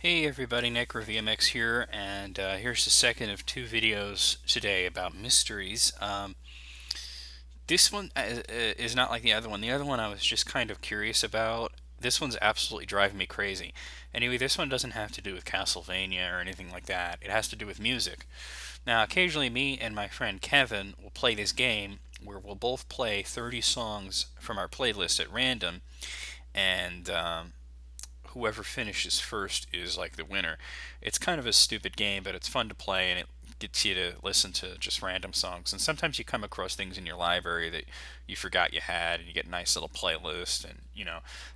Hey everybody, Nick VMX here, and here's the second of two videos today about mysteries. This one is not like the other one. The other one I was just kind of curious about. This one's absolutely driving me crazy. Anyway, this one doesn't have to do with Castlevania or anything like that. It has to do with music. Now, occasionally me and my friend Kevin will play this game where we'll both play 30 songs from our playlist at random, and whoever finishes first is like the winner. It's kind of a stupid game, but it's fun to play and it gets you to listen to just random songs. And sometimes you come across things in your library that you forgot you had and you get a nice little playlist and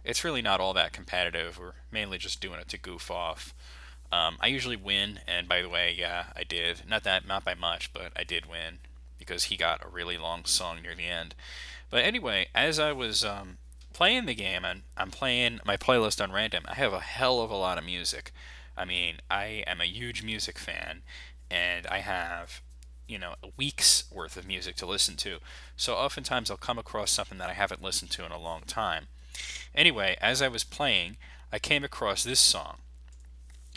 it's really not all that competitive. We're mainly just doing it to goof off. I usually win, and by the way, yeah, I did. Not by much, but I did win because he got a really long song near the end. But anyway, as I was playing the game, and I'm playing my playlist on random, I have a hell of a lot of music. I mean, I am a huge music fan, and I have, a week's worth of music to listen to. So oftentimes I'll come across something that I haven't listened to in a long time. Anyway, as I was playing, I came across this song,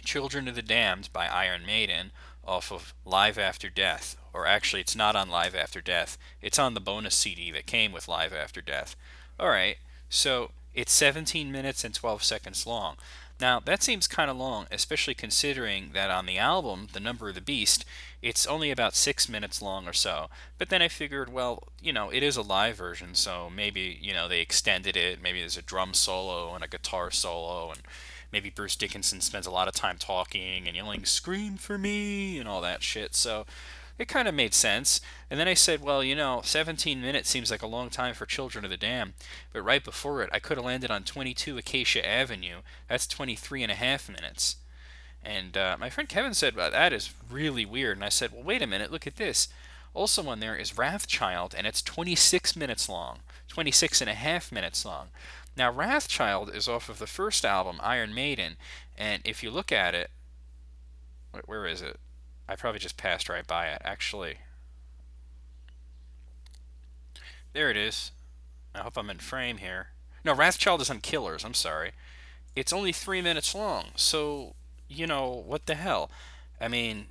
Children of the Damned by Iron Maiden, off of Live After Death. Or actually, it's not on Live After Death, it's on the bonus CD that came with Live After Death. Alright, so it's 17 minutes and 12 seconds long. Now, that seems kind of long, especially considering that on the album, The Number of the Beast, it's only about 6 minutes long or so. But then I figured, well, it is a live version, so maybe, they extended it. Maybe there's a drum solo and a guitar solo, and maybe Bruce Dickinson spends a lot of time talking and yelling, "Scream for me," and all that shit. So it kind of made sense. And then I said, well, 17 minutes seems like a long time for Children of the Dam. But right before it, I could have landed on 22 Acacia Avenue. That's 23 and a half minutes. And my friend Kevin said, well, that is really weird. And I said, well, wait a minute, look at this. Also on there is Wrathchild, and it's 26 minutes long, 26 and a half minutes long. Now, Wrathchild is off of the first album, Iron Maiden, and if you look at it, where is it? I probably just passed right by it. Actually, there it is. I hope I'm in frame here. No, Wrathchild is on Killers. I'm sorry. It's only 3 minutes long. So, what the hell? I mean,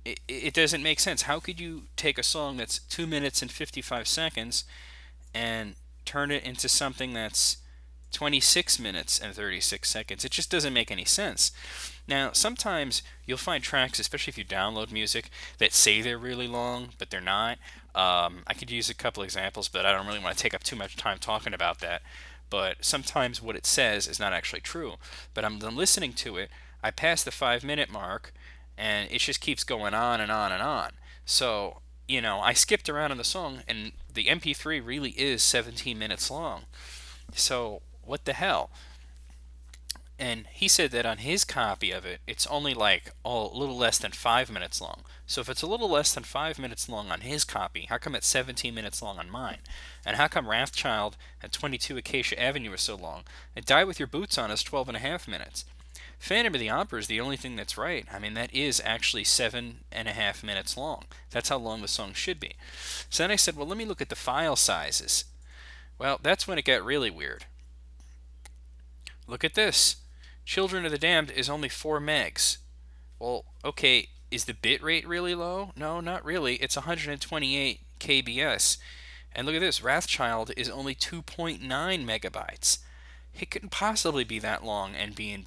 it doesn't make sense. How could you take a song that's 2 minutes and 55 seconds and turn it into something that's 26 minutes and 36 seconds? It just doesn't make any sense. Now, sometimes you'll find tracks, especially if you download music, that say they're really long, but they're not. I could use a couple examples, but I don't really want to take up too much time talking about that. But sometimes what it says is not actually true. But I'm listening to it, I pass the 5 minute mark, and it just keeps going on and on and on. So, I skipped around in the song, and the MP3 really is 17 minutes long. So, what the hell? And he said that on his copy of it, it's only like a little less than 5 minutes long. So if it's a little less than 5 minutes long on his copy, how come it's 17 minutes long on mine? And how come Wrathchild and 22 Acacia Avenue is so long? And Die With Your Boots On is 12 and a half minutes. Phantom of the Opera is the only thing that's right. I mean, that is actually 7.5 minutes long. That's how long the song should be. So then I said, well, let me look at the file sizes. Well, that's when it got really weird. Look at this. Children of the Damned is only 4 megs. Well, okay, is the bit rate really low? No, not really. It's 128 kbs. And look at this. Wrathchild is only 2.9 megabytes. It couldn't possibly be that long and be in,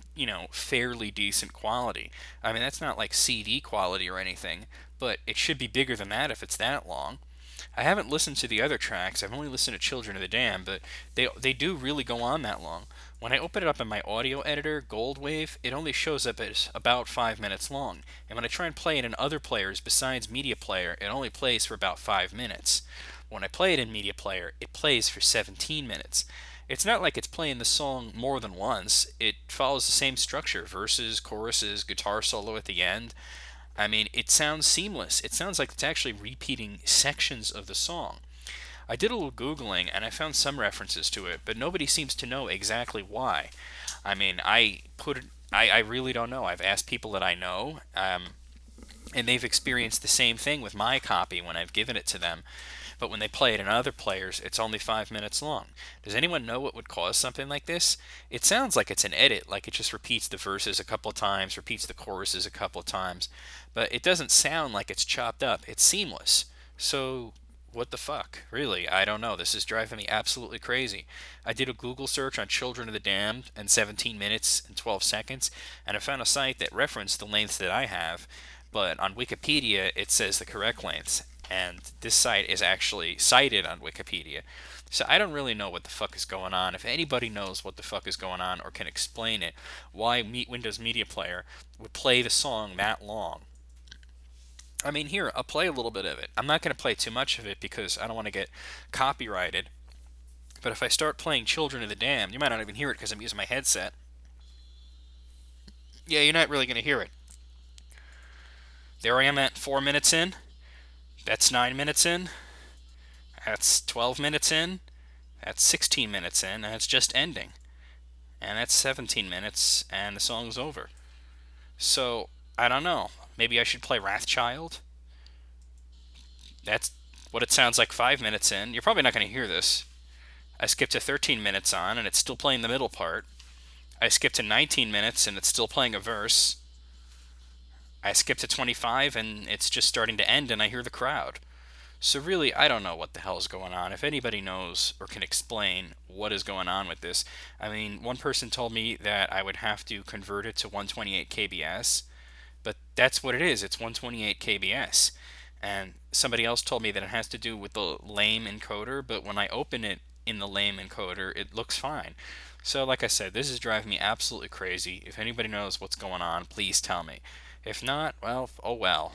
fairly decent quality. I mean, that's not like CD quality or anything, but it should be bigger than that if it's that long. I haven't listened to the other tracks. I've only listened to Children of the Dam, but they do really go on that long. When I open it up in my audio editor, Goldwave, it only shows up as about 5 minutes long. And when I try and play it in other players besides Media Player, it only plays for about 5 minutes. When I play it in Media Player, it plays for 17 minutes. It's not like it's playing the song more than once. It follows the same structure: verses, choruses, guitar solo at the end. I mean, it sounds seamless. It sounds like it's actually repeating sections of the song. I did a little Googling and I found some references to it, but nobody seems to know exactly why. I mean, I really don't know. I've asked people that I know, and they've experienced the same thing with my copy when I've given it to them. but when they play it in other players, it's only 5 minutes long. Does anyone know what would cause something like this? It sounds like it's an edit, like it just repeats the verses a couple of times, repeats the choruses a couple of times, but it doesn't sound like it's chopped up. It's seamless. So what the fuck? Really, I don't know. This is driving me absolutely crazy. I did a Google search on Children of the Damned and 17 minutes and 12 seconds, and I found a site that referenced the length that I have, but on Wikipedia it says the correct length, and this site is actually cited on Wikipedia. So I don't really know what the fuck is going on. If anybody knows what the fuck is going on or can explain it, why Windows Media Player would play the song that long. I mean, here, I'll play a little bit of it. I'm not going to play too much of it because I don't want to get copyrighted. But if I start playing Children of the Damned, you might not even hear it because I'm using my headset. Yeah, you're not really going to hear it. There I am at 4 minutes in. That's 9 minutes in. That's 12 minutes in. That's 16 minutes in, and it's just ending. And that's 17 minutes, and the song's over. So, I don't know. Maybe I should play Wrathchild? That's what it sounds like 5 minutes in. You're probably not going to hear this. I skipped to 13 minutes on, and it's still playing the middle part. I skipped to 19 minutes, and it's still playing a verse. I skipped to 25, and it's just starting to end, and I hear the crowd. So really, I don't know what the hell is going on. If anybody knows or can explain what is going on with this, I mean, one person told me that I would have to convert it to 128 kbs, but that's what it is. It's 128 kbs. And somebody else told me that it has to do with the lame encoder, but when I open it in the lame encoder, it looks fine. So, like I said, this is driving me absolutely crazy. If anybody knows what's going on, please tell me. If not, well, oh well.